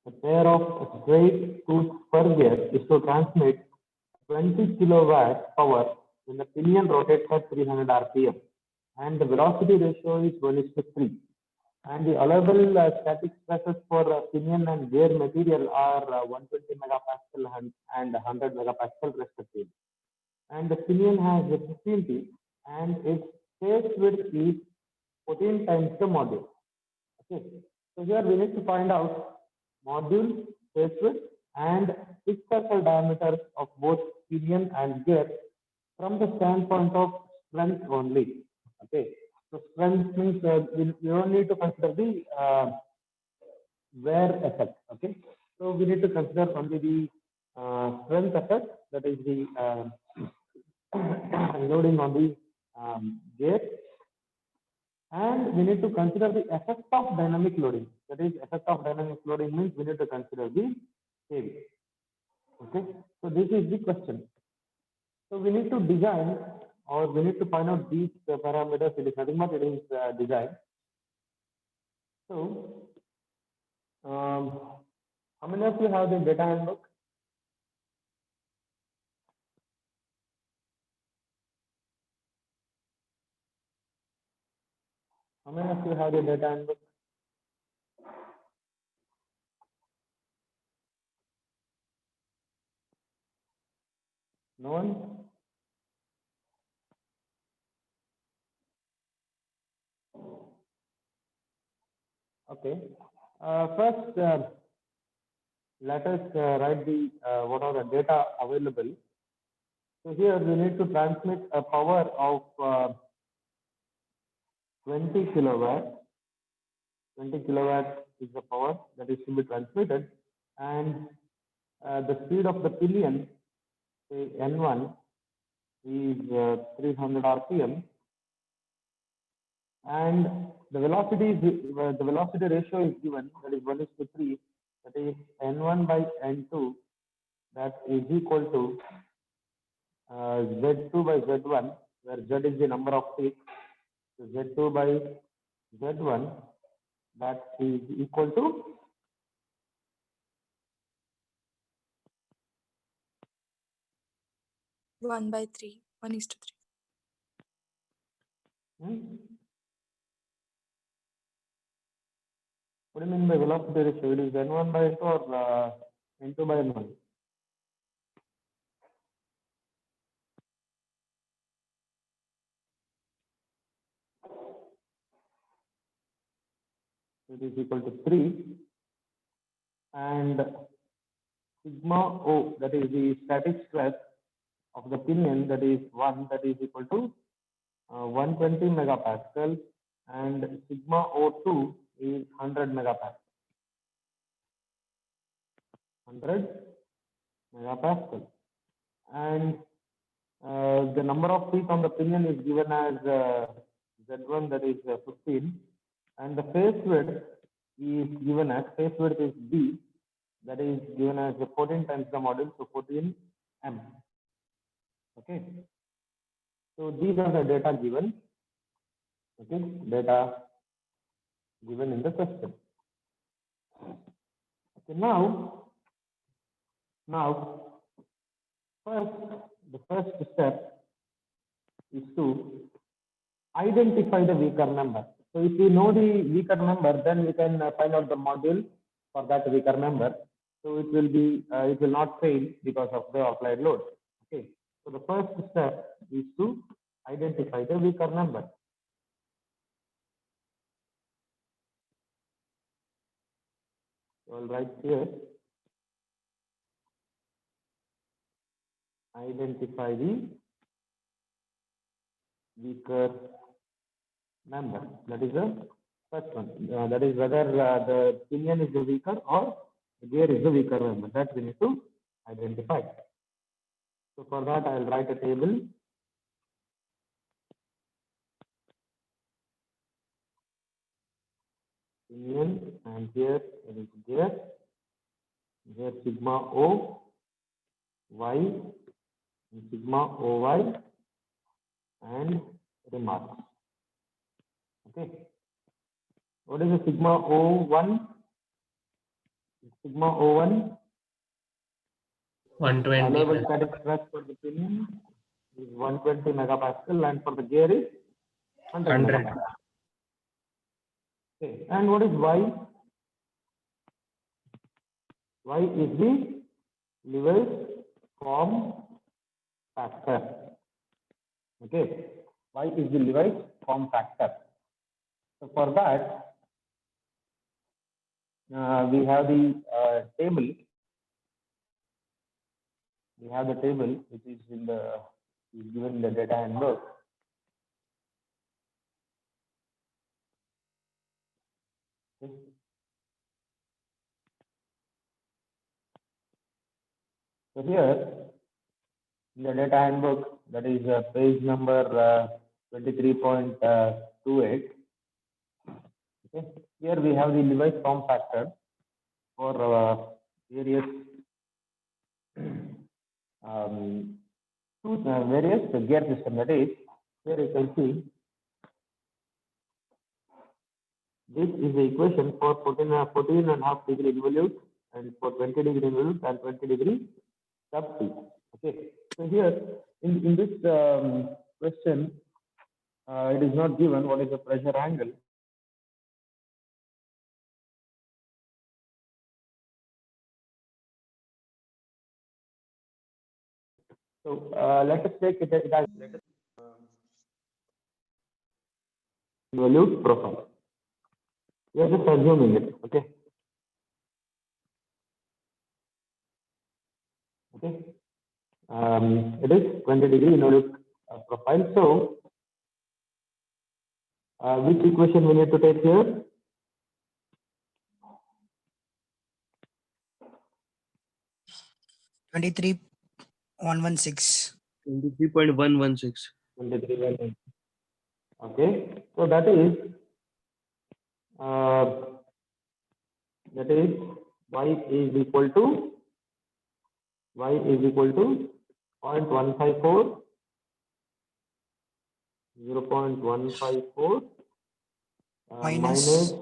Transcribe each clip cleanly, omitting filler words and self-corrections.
A pair of straight tooth spur gear is to transmit 20 kilowatt power when the pinion rotates at 300 rpm, and the velocity ratio is 1:3. And the allowable static stresses for pinion and gear material are 120 megapascal and 100 megapascal respectively. And the pinion has a 15 teeth, and its face width is 14 times the module. Okay, so here we need to find out module, face width, and pitch circle diameters of both pinion and gear from the standpoint of strength only. Okay, so strength means we don't need to consider the wear effect. Okay, so we need to consider only the strength effect, that is the loading on the gear, and we need to consider the effect of dynamic loading. That is, effect of dynamic loading means we need to consider the heavy. Okay, so this is the question. So we need to design, or we need to find out these parameters. It is nothing but it is design. So how many of you have the data handbook? How many of you have the data handbook? No one? Okay. First, let us write the what are the data available. So here we need to transmit a power of 20 kilowatt. 20 kilowatt is the power that is to be transmitted, and the speed of the pinion, say N1, is 300 rpm, and the velocity ratio is given, that is 1:3, that is N1 by N2, that is equal to Z2 by Z1, where Z is the number of teeth. So Z2 by Z1, that is equal to 1/3, 1:3. What do you mean by velocity ratio? It is N1 by N2 or N2 by N1? It is equal to 3, and sigma O, that is the static stress of the pinion, that is 1, that is equal to 120 megapascal, and sigma O2 is 100 megapascal. 100 megapascal. And the number of teeth on the pinion is given as Z1, that is 15, and the face width is given as, face width is B, that is given as 14 times the module, so 14 M. Okay, so these are the data given. Okay, data given in the question. Okay, now the first step is to identify the weaker member. So if we know the weaker member, then we can find out the module for that weaker member. So it will not fail because of the applied load. Okay. So the first step is to identify the weaker member. So I'll write here, identify the weaker member. That is the first one. That is whether the pinion is the weaker or the gear is the weaker member. That we need to identify. So for that, I'll write a table. Pinion, and here it is gear. Here sigma O y and sigma OY and remarks. Okay. What is the sigma O1? sigma O1, 120. allowable static stress for the pinion is 120 megapascal, and for the gear is 100 100. megapascal. Okay, and what is Y? Y is the Lewis form factor. Okay, Y is the Lewis form factor. So for that, we have the table. We have the table which is given in the data handbook. Okay. So here in the data handbook, that is page number 23.28. Okay. Here we have the Lewis form factor for various various gear system. That is, here you can see this is the equation for 14.5 degree involute, and for 20 degree involute and 20 degree sub T. Okay. So here in this question, it is not given what is the pressure angle. So let us take it as involute profile. We are just assuming it. Okay. Okay. It is 20 degree involute profile. So which equation we need to take here? Twenty-three 116. 23.116. 23. Okay. So that is y is equal to 0.154 minus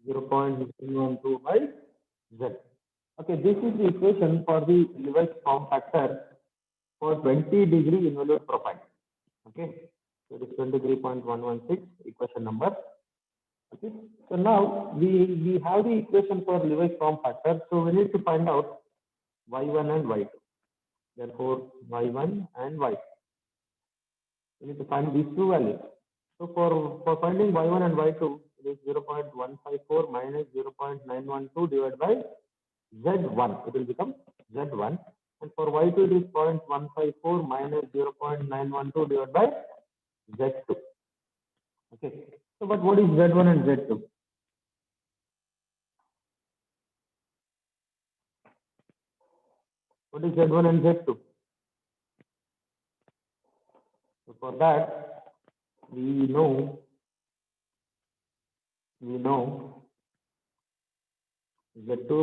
0.112 by z. Okay, this is the equation for the Lewis form factor for 20 degree involute profile. Okay, so it is 23.116 equation number. Okay, so now we have the equation for Lewis form factor, so we need to find out y1 and y2. Therefore, y1 and y2. We need to find these two values. So for finding y1 and y2, it is 0.154 minus 0.912 divided by z1. It will become z1. And for y2, it is 0.154 minus 0.912 divided by z2. Okay. So, but what is z1 and z2? What is z1 and z2? So for that, we know z2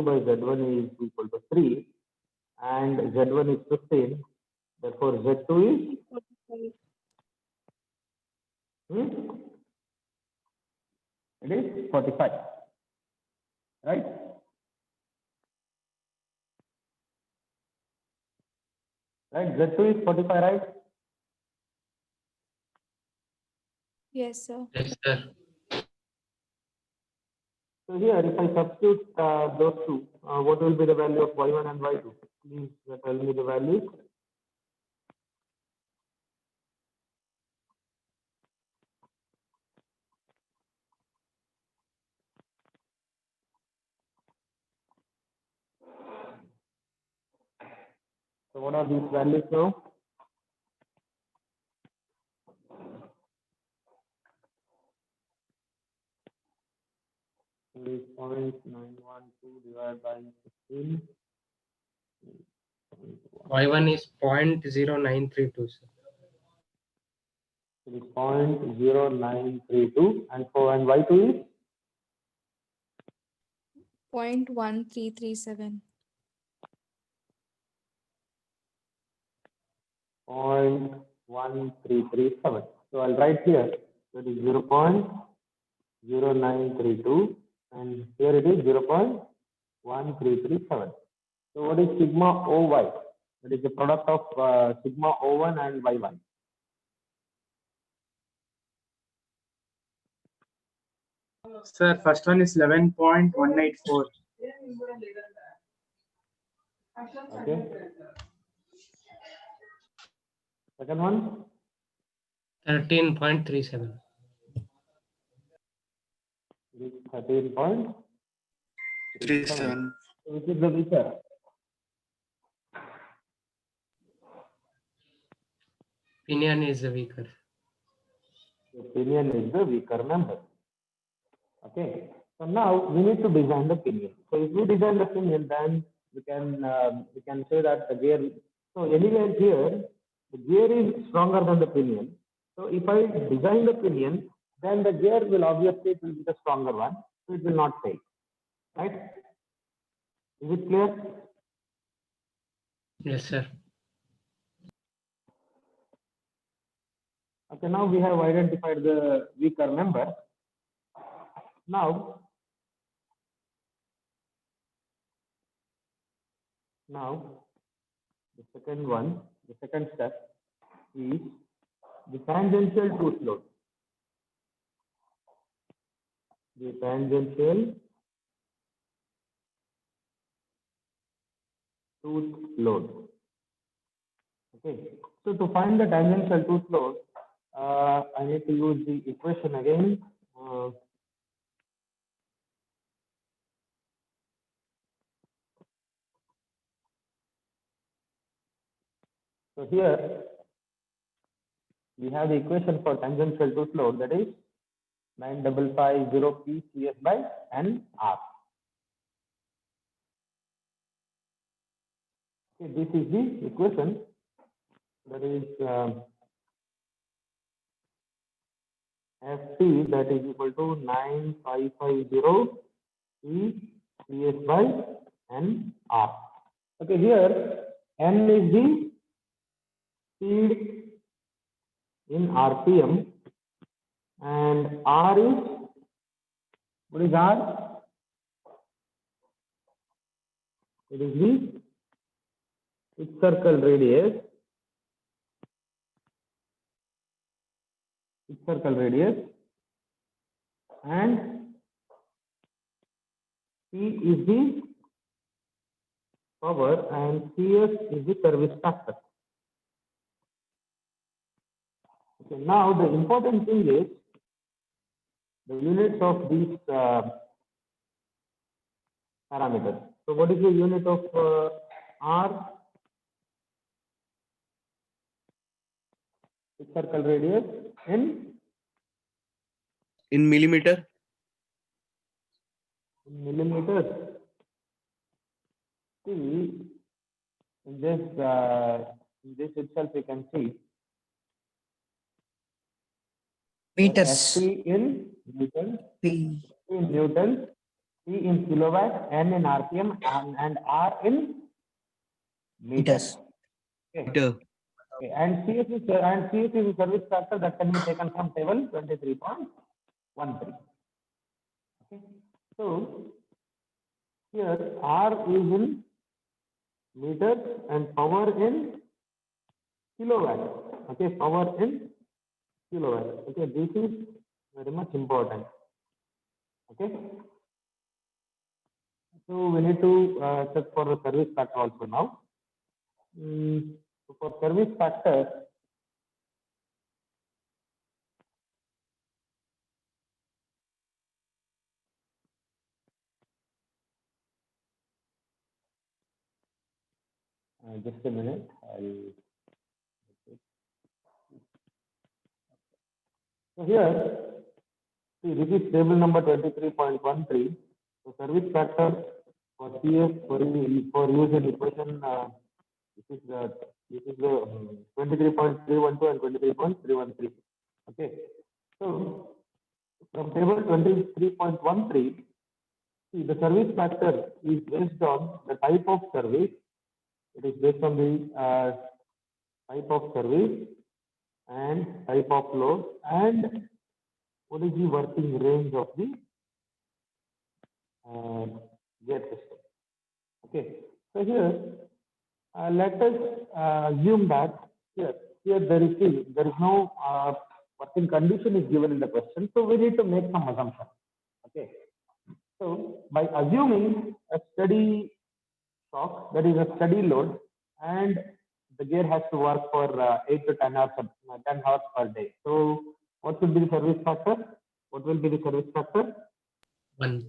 by z1 is equal to 3, and z1 is 15. Therefore, z2 is it is 45, right? Right, z2 is 45, right? Yes, sir. Yes, sir. So here, if I substitute those two, what will be the value of y1 and y2? Please tell me the values. So what are these values now? It is 0.912 divided by 15. Y1 is 0.0932, sir. It is 0.0932, and y2 is 0.1337. 0.1337. So I'll write here that is 0.0932 and here it is 0.1337. So what is sigma OY? That is the product of sigma O1 and Y1. Sir, first one is 11.184. Okay. Second one, 13.37. it is 13.37. 37. Which is the weaker? Pinion is the weaker. The pinion is the weaker member. Okay. So now we need to design the pinion. So if we design the pinion, then we can say that the gear. So anywhere here, the gear is stronger than the pinion. So if I design the pinion, then the gear will obviously it will be the stronger one. So it will not fail. Right? Is it clear? Yes, sir. Okay. Now we have identified the weaker member. Now the second step is the tangential tooth load. The tangential tooth load. Okay. So to find the tangential tooth load, I need to use the equation again. So here we have the equation for tangential tooth load, that is 9550 Cs by NR. Okay, this is the equation, that is Fp, that is equal to 9550 Cs by NR. Okay, here N is the speed in RPM and R is, what is R? It is the circle radius. And P is the power and CS is the service factor. Okay, now the important thing is the units of these parameters. So what is the unit of R? The circle radius In millimeter? in millimeters. See, in this itself you can see Meters. ST in Newton, P. in Newton, C in kilowatt, N in RPM, and R in meters. Meters. Okay. Okay. And CS is a service factor that can be taken from table 23.13. Okay. So here R is in meters and power in kilowatt. Okay, power in kilowatt. Okay, this is very much important. Okay. So we need to check for the service factor also now. So for service factor, just a minute. So here, see, this is table number 23.13. So service factor for CS for use in equation, this is the 23.312 and 23.313. Okay. So from table 23.13, see, the service factor is based on the type of service. It is based on the type of service and type of load and what is the working range of the gear system. Okay, so here let us assume that here there is no working condition is given in the question, so we need to make some assumption. Okay, so by assuming a steady shock, that is a steady load, and the gear has to work for 8 to 10 hours, 10 hours per day. So what will be the service factor? What will be the service factor? 1.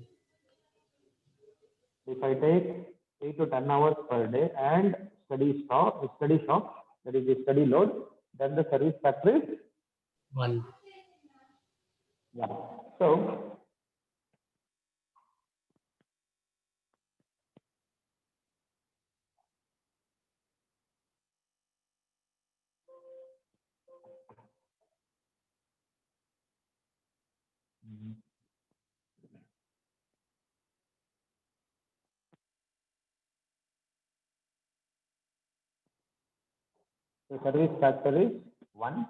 If I take 8 to 10 hours per day and steady shock, that is a steady load, then the service factor is 1. yeah. So the service factor is 1.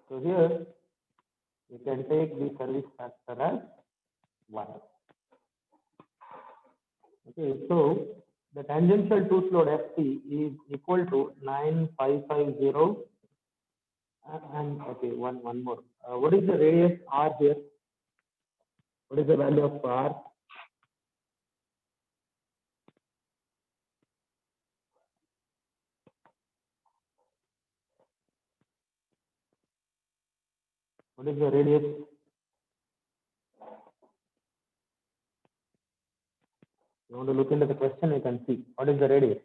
So here you can take the service factor as 1. Okay, so the tangential tooth load FT is equal to 9550 and okay, one more. What is the radius R here? What is the value of R? What is the radius? You want to look into the question, you can see what is the radius.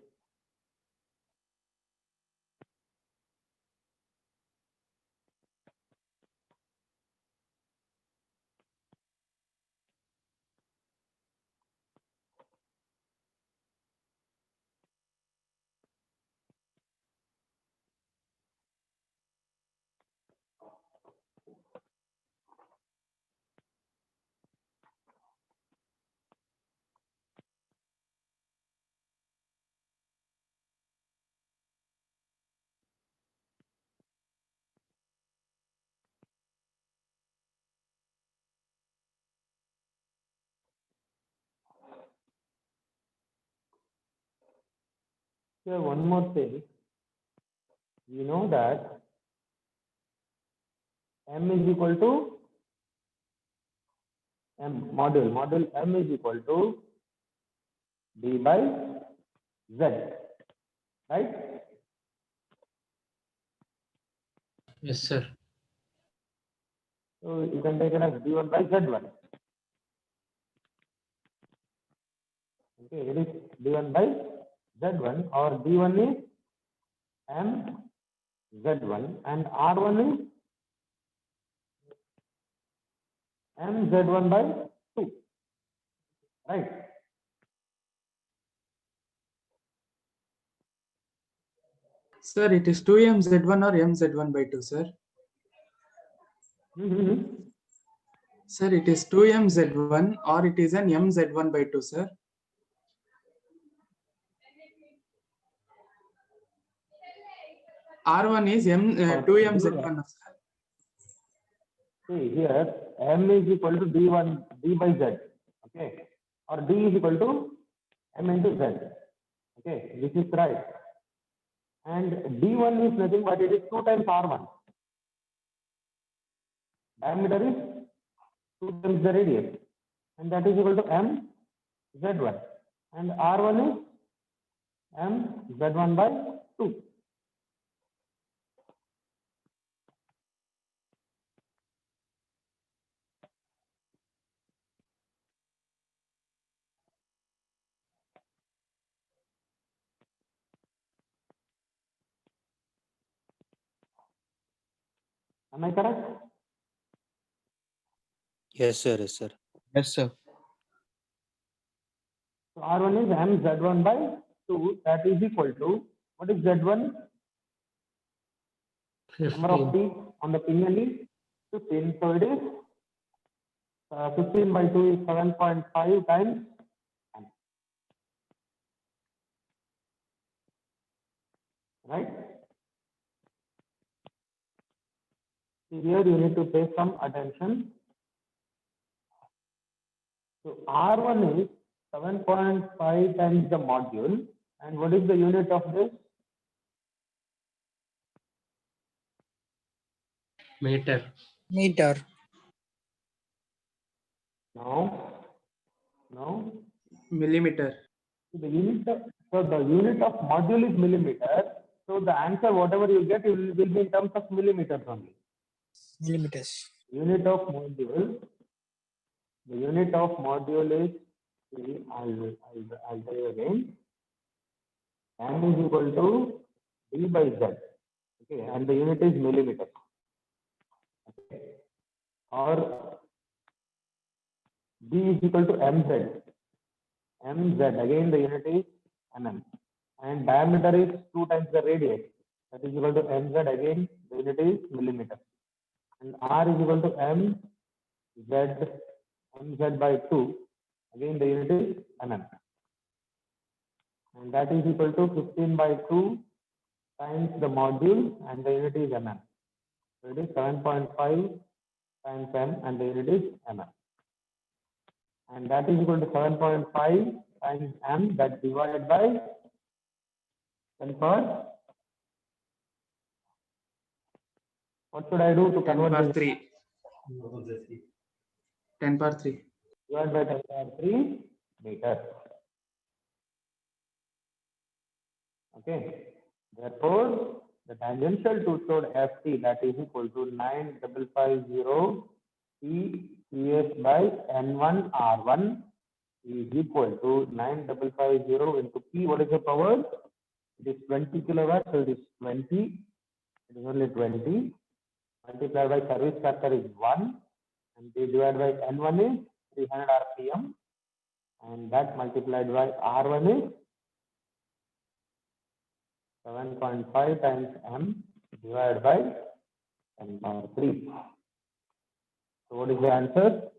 Here, one more thing. We know that M is equal to M module M is equal to D by Z, right? Yes, sir. So you can take it as D1 by Z1. Okay, it is D1 by Z1, or D1 is M Z1 and R1 is M Z1 by 2, right? Sir, it is 2mz1 or mz1 by 2, sir. Sir, it is 2mz1 or it is an mz1 by 2, sir. R1 is 2mz1. See here, M is equal to D1, D by Z, okay? Or D is equal to M into Z, okay? This is right. And D1 is nothing but it is 2 times R1. Diameter is 2 times the radius, and that is equal to M Z1. And R1 is M Z1 by 2. Am I correct? Yes, sir. Yes, sir. Yes, sir. So R1 is M Z1 by 2. That is equal to, what is Z1? Number of 15. teeth on the pinion is 15. So it is 15 by 2 is 7.5 times. right? See, here you need to pay some attention. So R1 is 7.5 times the module, and what is the unit of this? Meter. Meter. No. Millimeter. So the unit of module is millimeter. So the answer, whatever you get, will be in terms of millimeters only. Millimeters. Unit of module. The unit of module is, I'll tell you again. M is equal to D by Z. Okay, and the unit is millimeter. Okay. Or D is equal to MZ. MZ, again the unit is mm. And diameter is 2 times the radius. That is equal to MZ, again the unit is millimeter. And R is equal to MZ by 2. Again the unit is mm. And that is equal to 15 by 2 times the module, and the unit is mm. So it is 7.5 times m, and the unit is mm. And that is equal to 7.5 times m, that divided by 10 power. What should I do to 10 convert power this? 3. 10 power 3. Divided by 10 power 3 meter. Okay. Therefore, the tangential tooth load Ft, that is equal to 9550 P CS by N1 R1 is equal to 9550 into P. What is the power? It is 20 kilowatts, so it is 20. It is only 20. Multiplied by service factor is 1. And divided by N1 is 300 RPM. And that multiplied by R1 is 7.5 times m divided by 10 power 3. So what is the answer?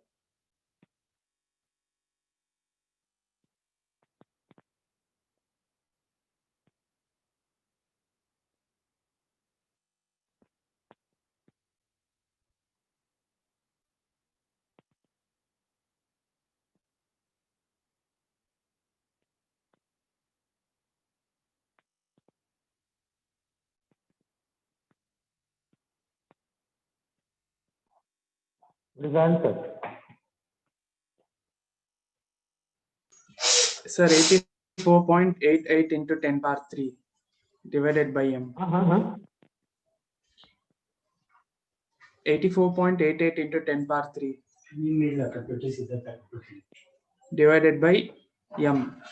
What is the answer? Sir, 84.88 into 10 power 3 divided by m. 84.88 into 10 power 3 divided by m.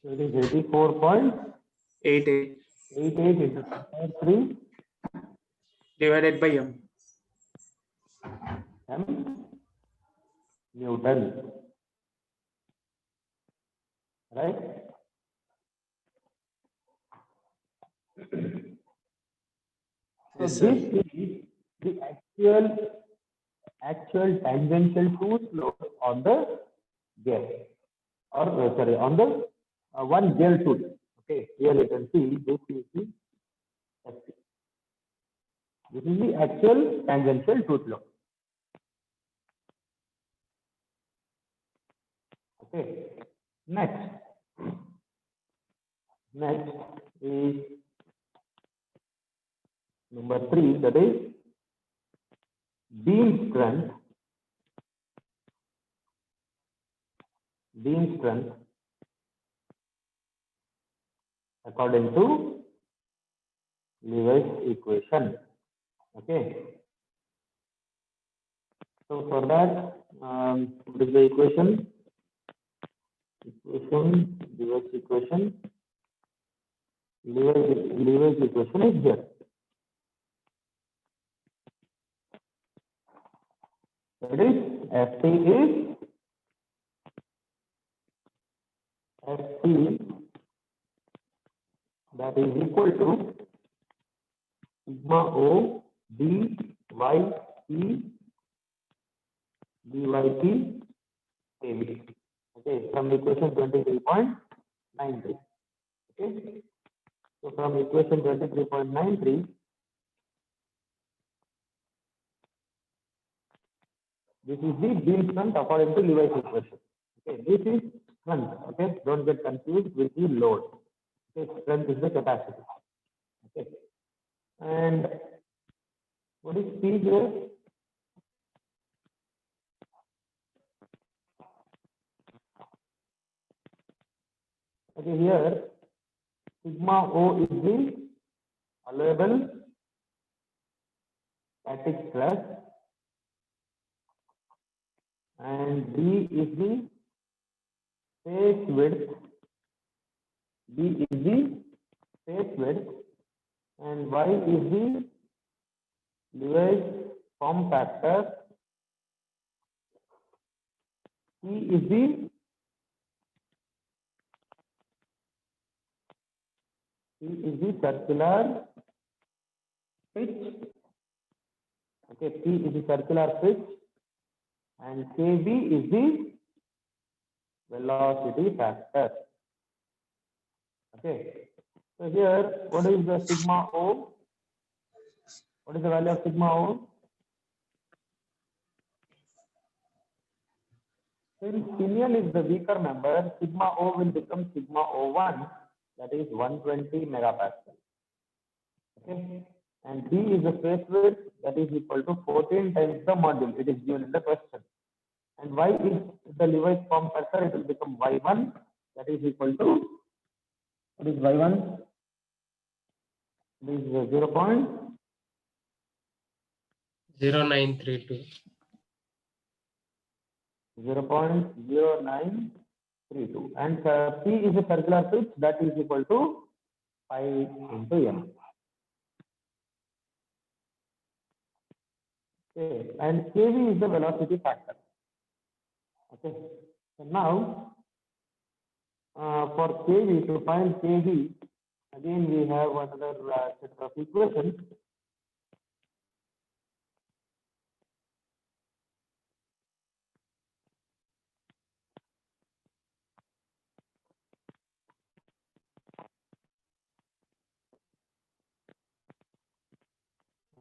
So it is 84.88 88 into 10 power 3 divided by m. m Newton. Right? So Yes, sir. this is the actual tangential tooth load on the gear, or sorry, on the one gear tooth. Okay, here you can see this is the FT. This is the actual tangential tooth load. Okay, next is number 3, that is beam strength according to Levi's equation. Okay. So for that, what is the equation? Levi's equation. Levi's equation is here. That is Ft that is equal to sigma O dy P kV. Okay, from equation 23.93. Okay, so from equation 23.93, this is the beam strength according to Levi's equation. Okay, this is strength. Okay, don't get confused with the load. Okay, strength is the capacity. Okay, and what is P here? Okay, here sigma O is the allowable static stress, and D is the face width. B is the face width, and Y is the Levi's form factor. C is the circular pitch. Okay, P is the circular pitch, and Kb is the velocity factor. Okay, so here, what is the sigma O? What is the value of sigma O? Since pinion is the weaker member, sigma O will become sigma O1, that is 120 megapascal. Okay, and D is the face width, that is equal to 14 times the module. It is given in the question. And Y is the Levi's form factor. It will become Y1, that is equal to, what is Y1? It is 0932. 0.0932, and P is a circular pitch, that is equal to pi into m. Okay, and kV is the velocity factor. Okay, so now for kV, to find kV, again we have another set of equations.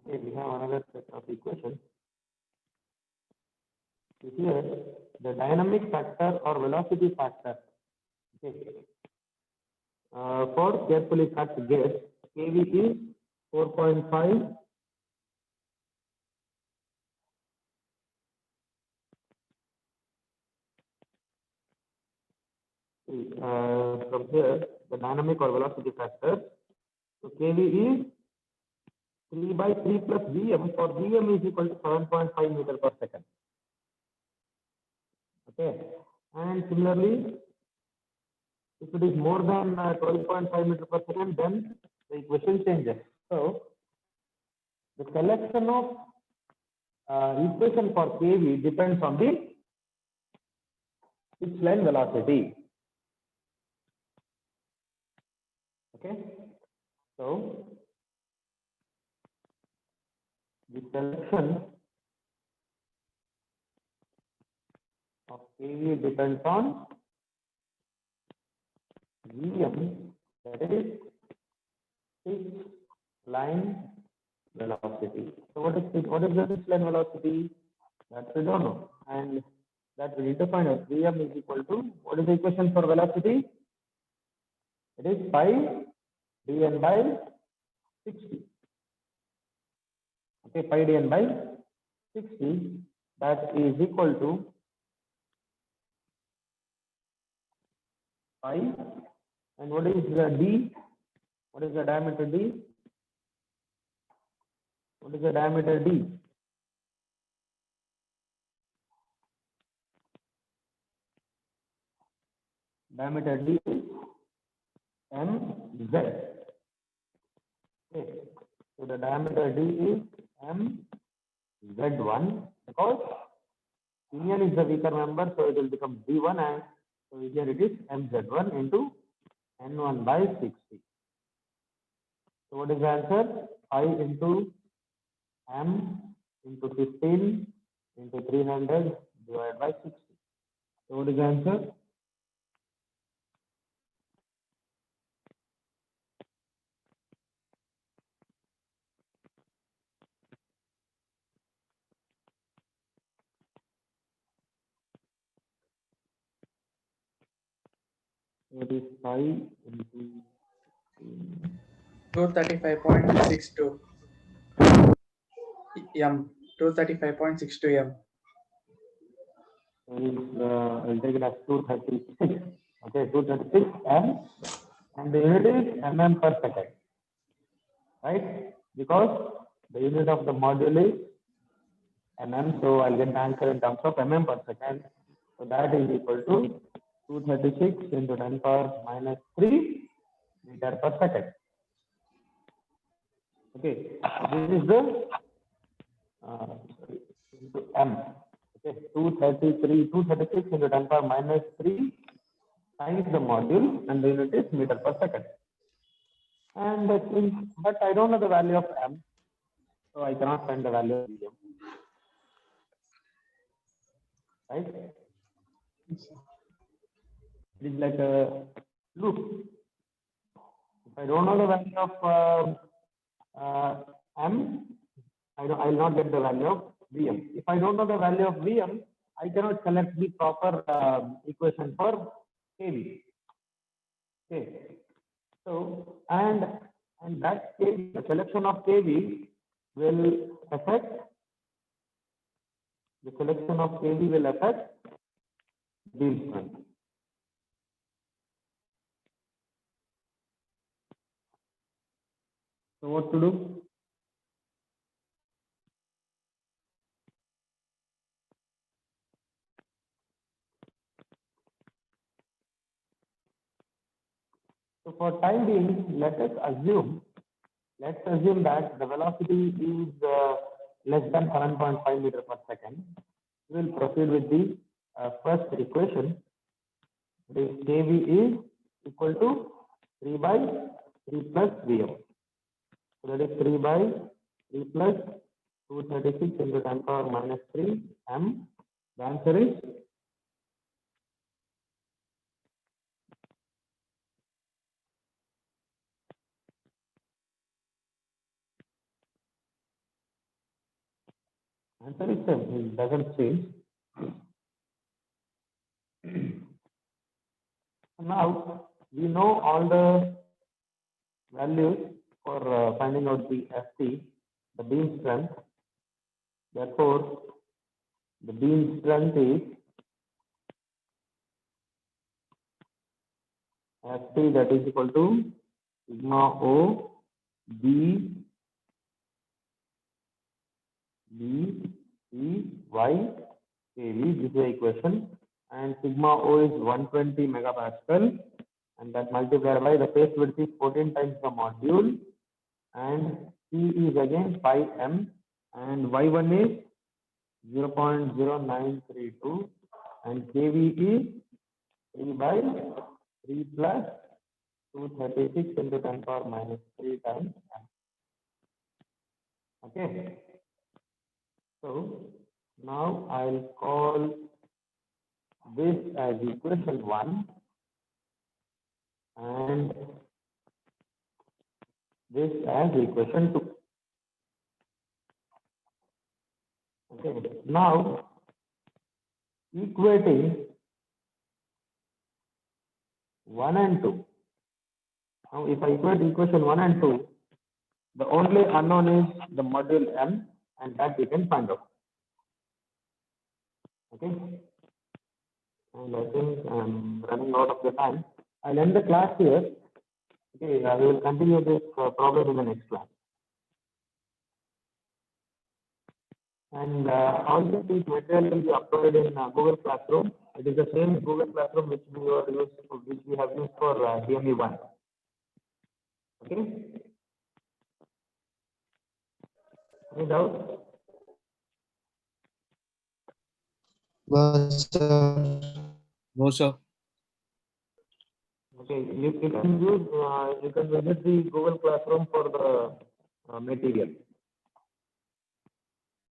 Okay, we have another set of equations. Here, the dynamic factor or velocity factor. Okay. For carefully cut gas, kV is 4.5. From here, the dynamic or velocity factor. So kV is 3 by 3 plus Vm. For Vm is equal to 7.5 meter per second. Okay, and similarly, if it is more than 12.5 meter per second, then the equation changes. So the selection of equation for kV depends on the pitch line velocity. Okay, so the selection of kV depends on Vm, that is pitch line velocity. So what is the pitch line velocity? That we don't know, and that we need to find out. Vm is equal to, what is the equation for velocity? It is pi dn by 60. Okay, pi dn by 60, that is equal to pi, and what is the d? What is the diameter d? What is the diameter d? Diameter d is mz. Okay, so the diameter d is mz1, because pinion is the weaker member, so it will become d1, and so here it is mz1 into n1 by 60. So what is the answer? 5 into m into 15 into 300 divided by 60. So what is the answer? What is 5 into 235.62 m. 235.62 m. I'll take it as 236. Okay, 236 m, and the unit is mm per second, right? Because the unit of the module is mm, so I'll get the answer in terms of mm per second. So that is equal to 236 into 10 power minus 3 meter per second. Okay, this is the into m. Okay, 236 into 10 power minus 3 times the module, and the unit is meter per second. And but I don't know the value of m, so I cannot find the value of m. Right? It is like a loop. If I don't know the value of m, I'll not get the value of Vm. If I don't know the value of Vm, I cannot select the proper equation for kV. Okay. So and that kV, the selection of kV will affect beam strength. So what to do? So for time being, let's assume that the velocity is less than 7.5 meter per second. We will proceed with the first equation. The kV is equal to 3 by 3 plus Vm. So that is 3 by 3 plus 236 into 10 power minus 3 m. The answer is same. It doesn't change. Now we know all the values for finding out the FT, the beam strength. Therefore, the beam strength is FT, that is equal to sigma O B E Y kV. This is the equation, and sigma O is 120 megapascal, and that multiplied by the phase width is 14 times the module, and C is again 5 m, and Y1 is 0.0932, and kV is 3 by 3 plus 236 into 10 power minus 3 times m. Okay. So now I'll call this as equation 1 and this as equation 2. Okay. Now equating 1 and 2. Now if I equate equation 1 and 2, the only unknown is the module m, and that we can find out. Okay. And I think I'm running out of the time. I'll end the class here. Okay, I will continue this problem in the next class. And all this material will be uploaded in Google Classroom. It is the same Google Classroom which we have used for DME 1. Okay. Any doubts? No, sir. Okay, you can use you can visit the Google Classroom for the material.